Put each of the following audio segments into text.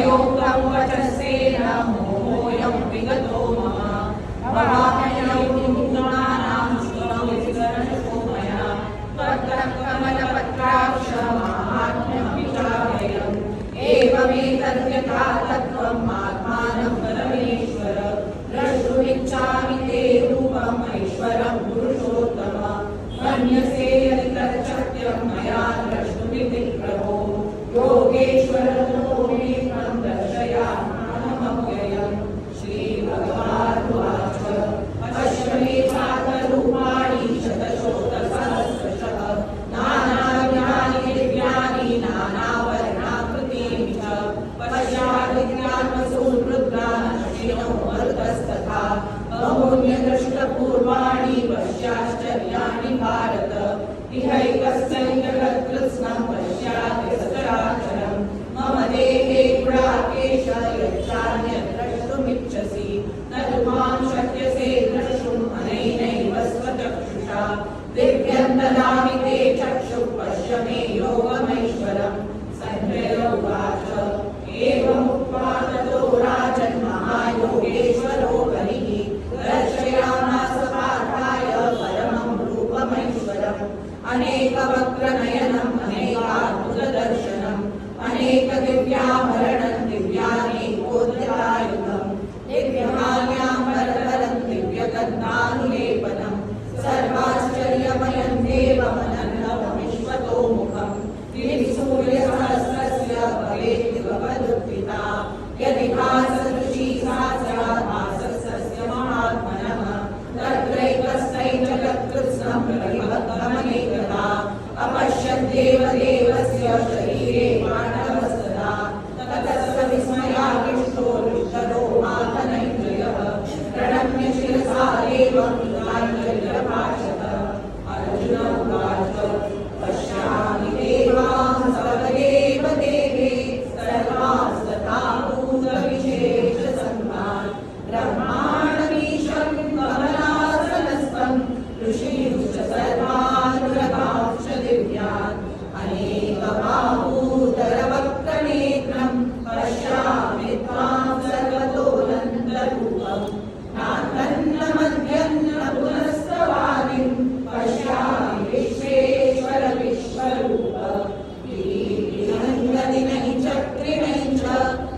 त्वयोक्तं वचस्तेन मोहोऽयं विगतो मम भवाम्यहं गुणानां सुरविस्मरणो मया त्वत्कमलपत्राक्षमाहात्म्यं विचार्यम् एवमेतद्यथा तत्त्वम् आत्मानं परमेश्वर द्रष्टुमिच्छामि ते रूपम् ऐश्वरं पुरुषोत्तम मन्यसे यदि तच्छक्यं मया द्रष्टुमिति प्रभो योगेश्वरो मे तं दर्शयामानमव्ययम् श्रीभगवानुवाच पश्य मे चात्मरूपाणि शतशोथसहस्रशः नानाविधानि दिव्यानि नानावर्णाकृतीनि च पश्यादित्यात्मसूनरुद्रानक्षिणो मरुतस्तथा बहून्यदृष्टपूर्वाणि पश्याश्चर्याणि भारत इहैकस्य जगत्कृत्स्नं पश्याति सचराचरं मम देहे गुणाकेश यच्चान्यत् द्रष्टुमिच्छसि न तु मां शक्यसे द्रष्टुम् अनेनैव स्वचक्षुषा दिव्यं ददामि ते चक्षुः पश्य मे योगमैश्वरम् सञ्जय उवाच एवमुक्त्वा ततो राजन् महायोगेश्वरो हरिः दर्शयामास पार्थाय परमं रूपमैश्वरम् अनेकवक्त्रनयनम् अनेकाद्भुतदर्शनम् अनेकदिव्याभरणं दिव्यानेकोद्यतायुधम् दिव्यमाल्याम्बरधरं दिव्यगन्धानुलेपनं सर्वाश्चर्यमयं देवमनन्दमविश्वतोमुखम् सूर्यसहस्रस्य भवेत् दिववदुत्थिता यदि भासदृशी सा स्यात् भासस्य महात्मनः तत्रैकस्थैः जगत्कृत्स्नं प्रतिभक्तमनेकदा अपश्यद्देवदेवस्य शरीरे पाण्डवस्तदा ततः विस्मयाविष्टो दुष्टरो मातनैन्द्रियः प्रणम्य शिरसा देवं कृताञ्जलिरभाषत अर्जुन उवाच पश्यामि देवान् सर्वदेव देवे सर्वांस्तथा भूतविशेषसङ्घान् ब्रह्माण्डमीशं कमलासनस्थं ऋषींश्च सर्वानुरगांश्च दिव्यान् अनेकबाहूदरवक्त्रनेत्रं पश्यामि त्वां सर्वतोऽनन्तरूपम् नान्तन्न मध्यं न पुनस्तवादिं पश्यामि विश्वेश्वर विश्वरूप किरीटिनन्दनिनैः चक्रिणैः च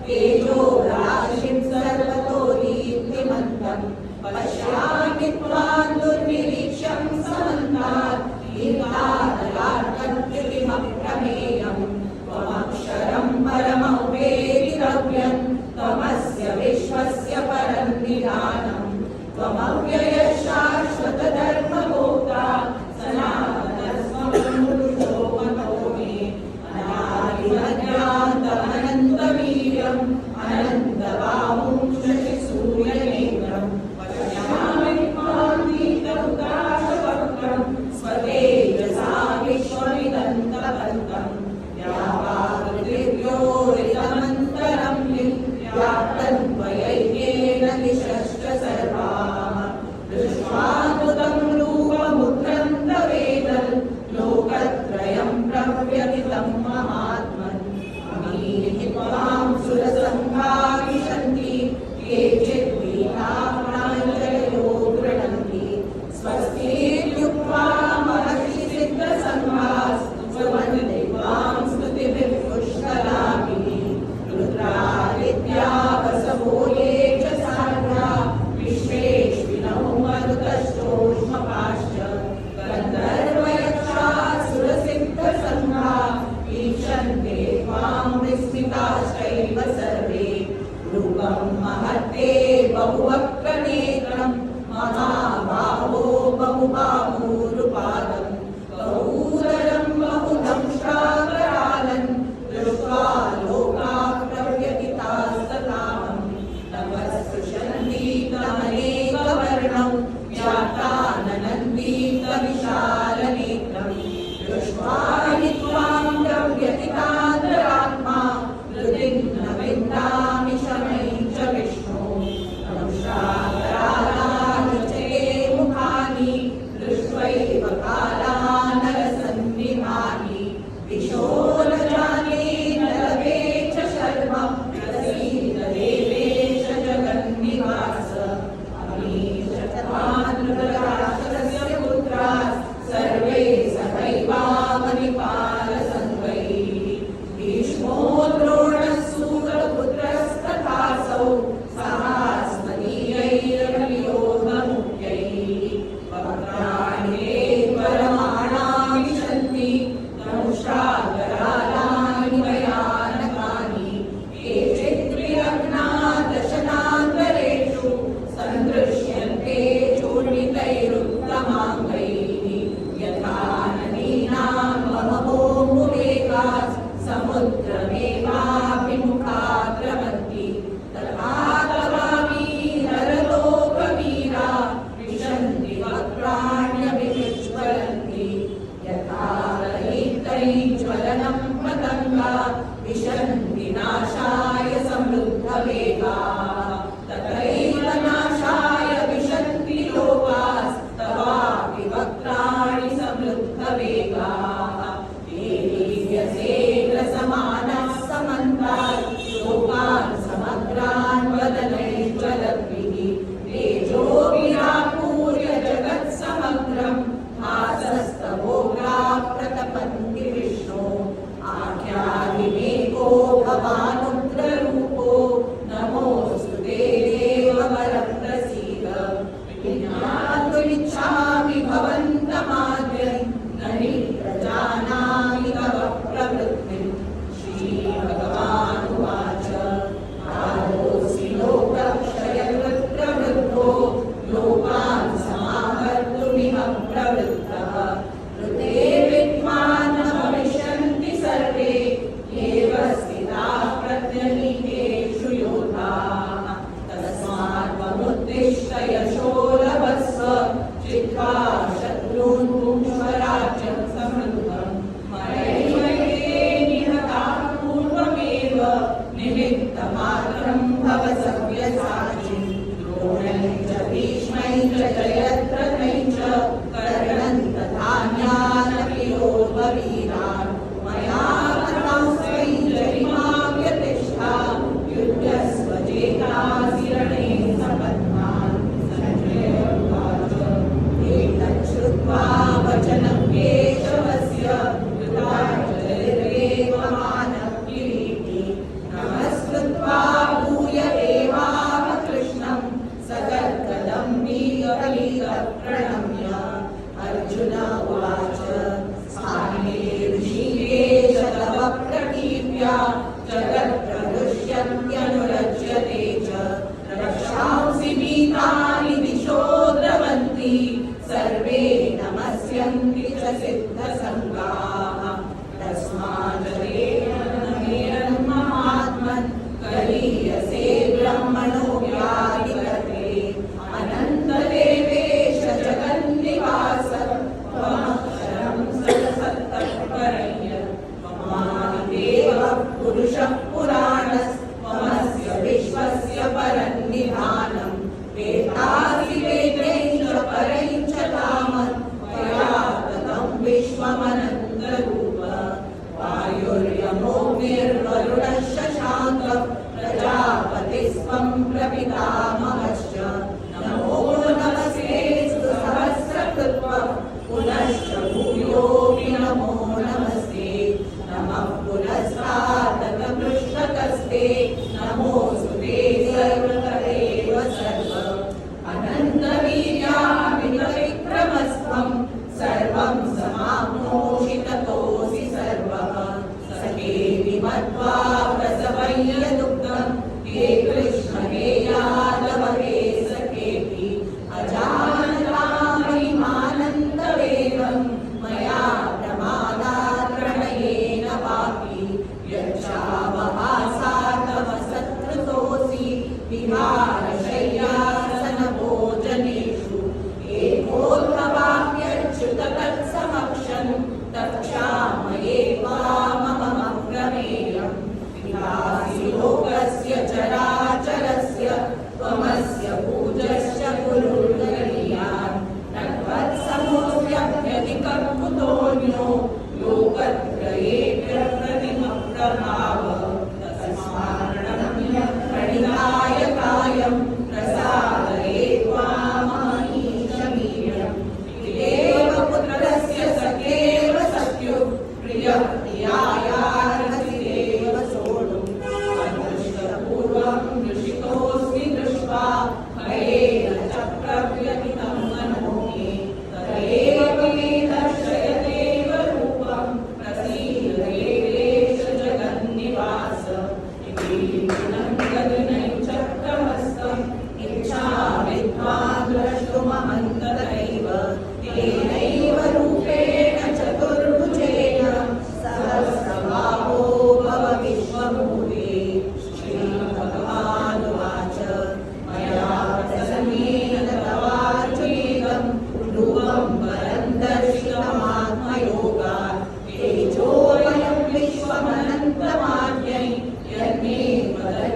तेजोराशिं सर्वतो दीप्तिमन्तम् पश्यामि त्वां दुर्निरीक्ष्यं समन्तात् ईर्ष्यादलार्कद्युतिमप्रमेयम् त्वमक्षरं परमव्येदितव्यं त्वमस्य विश्वस्य परं निधानम् त्वमव्ययः शाश्वतधर्मभोक्ता सनातनस्त्वं पुरुषो मतो मे अनादिमध्यान्तमनन्तवीर्यम् अनन्तबाहुं शशिसूर्यनेत्रम् पश्यामि त्वां दीप्तहुताशवक्त्रं स्वतेजसा विश्वमिदन्तवन्तम् व्यापाकृतिर्योरिदमन्तरं व्याप्तं त्वयैकेन दिशश्च सर्वाः दृष्ट्वाद्भुतं रूपमुग्रं तवेदं लोकत्रयं प्रव्यथितं महात्मन् अमीहि त्वां सुरसङ्घा विशन्ति केचित् वीराः प्राञ्जलयो गृह्णन्ति स्वस्तीत्युक्त्वा महर्षि सिद्धसङ्घास्तुवन्ते त्वां स्तुतिभिः पुष्कलाभिः रुद्रादित्या वसवो ये च साध्या विश्वेश्विनौ मरुतश्चोष्मपाश्च गन्धर्वयक्षासुरसिद्धसङ्घा ईक्षन्ते त्वां विस्मिताश्चैव सर्वे रूपं महत्ते बहुवक्त्रनेत्रं महाबाहो बहुबाहूरुपादं बहूदरं बहुदंष्ट्राकरालं दृष्ट्वा लोकाः प्रव्यथितास्तथाहं नमस्पृशन्तीतमनेकवर्णं व्याप्ताननन्दीतविशालनेत्रं दृष्ट्वा हि त्वां प्रव्यथितान्तरात्मा हृदिं न विन्दामि शमैः च विष्णो दंष्ट्राकरालानि च ये मुखानि दृष्ट्वैव काला नरसन्निभानि दिशो न जाने न लभे च शर्म भवानुग्ररूपो नमोऽस्तु ते देववरं प्रसीद विज्ञातुमिच्छामि भवन्तमाद्यं न हि प्रजानामि तव प्रवृत्तिं श्रीभगवानुवाच आदोऽसि लोकक्षयकृत्प्रवृद्धो लोकान् समाहर्तुमिह प्रवृत्तः ऋते विद्वान् न भविष्यन्ति सर्वे एव स्थिताः प्रत्यनीकेषु योधाः तस्मात् त्वमुत्तिष्ठ यशो लभस्व चित्वा शत्रून् भुङ्क्ष्व राज्यं समृद्धं मयैवैते निहताः पूर्वमेव निमित्तमात्रं भव सव्यसाचिन् द्रोणैः च भीष्मैः च जयद्रथैः च कर्णं तथान्यानपि योधवीरान् मया हतांस्त्वयि जरिमां यतिष्ठा युध्यस्व जेतासि रणे सपत्नान् सञ्जय उवाच एतत् श्रुत्वा वचनं केशवस्य कृताञ्जलिर्वेगमानः किरीटी नमस्कृत्वा भूय एवाह कृष्णं सगद्गदं प्रणम्य अर्जुन उवाच स्थाने ऋषिकेश तव प्रकीर्त्या जगत्प्रदुष्यत्यनुरज्यते च रक्षांसि भीतानि दिशो द्रवन्ति सर्वे नमस्यन्ति च सिद्धसङ्गाः तस्मात् महात्मन् कलीयसे ब्रह्मणो व्याधिकते अनन्तदेवेश जगन्निवास त्वमक्षरं सत्तत्परय्य त्वमादिदेवः पुरुषः पुराणस्त्वमस्य विश्वस्य परन्निधानं वेत्तासि वेदैः च परैः च तामत् त्वया ततं विश्वमनन्तरूप वायुर्यमोऽग्निर्वरुणः शशाङ्कः प्रजापतिस्त्वं प्रपितामहश्च नमो नमस्तेऽस्तु सहस्रकृत्वः पुनश्च भूयोऽपि नमो नमस्ते नमः पुनस्तादथ पृष्ठतस्ते नमोऽस्तु ते सर्वतरेव सर्व अनन्तवीर्यामितविक्रमस्त्वं सर्वं समाप्नोषि ततोऽसि सर्वः सखेति मत्वा प्रसवय्य दुःखं हे कृष्ण हे यादव हे सखेति अजानता महिमानन्दवेगं मया प्रमादात् प्रणयेन वापि यच्छावहासा तव सत्कृतोऽसि विहारशय्यासनभोजनेषु एकोऽर्थवाप्यच्युत तत्समक्षं तत्क्षामये त्वामहमप्रमेयम् विलासि लोकस्य चराचरस्य त्वमस्य पूजश्च गुरुर्गरीयान् तद्वत्समोऽप्यधिकः कुतोऽन्यो लोकत्रये प्रप्रतिमः प्रभावः तस्मान्नम्य प्रणिधाय कायं प्रसादये त्वामहमीशमीयम् देवपुत्रस्य सखेव सख्युः प्रियः प्रियायार्हसि देव सोढुम् अदृष्टपूर्वं ऋषितोऽस्मि दृष्ट्वा भयेन च प्रव्यथितं मनो मे तदेव मे दर्शयतेव रूपं प्रसीद देवेश जगन्निवास इति गगनैः चक्रहस्तम् इच्छामि त्वां द्रष्टुमहन्ततैव तेनैव रूपेण चतुर्भुजेन सहस्रबाहो भव विश्वमूर्ते श्रीभगवानुवाच मया प्रसन्नेन तवार्जुनेदं ध्रुवं वरं दर्शितमात्मयोगात् तेजोमयं विश्वमनन्तमाद्यै यन्मे वदन्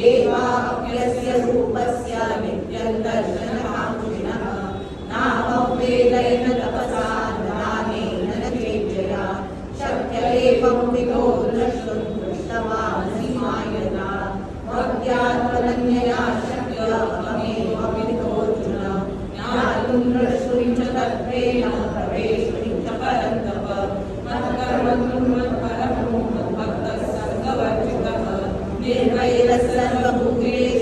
देवाप्यस्य रूपस्य नित्यं दर्शनकाङ्क्षिणः नामवेदैः तपसा दानेन न चेज्जया शक्य एवं विदो द्रष्टुं दृष्टवानसि मायया भक्त्यात्मनन्यया शक्य अहमेव विदोऽर्जुन ज्ञातुं द्रष्टुं च तत्त्वेन प्रवेष्टुं च परन्तप मत्कर्मं मत्परमो मद्भक्तः सर्गवर्जितः निर्वैरः सर्वभूतेषु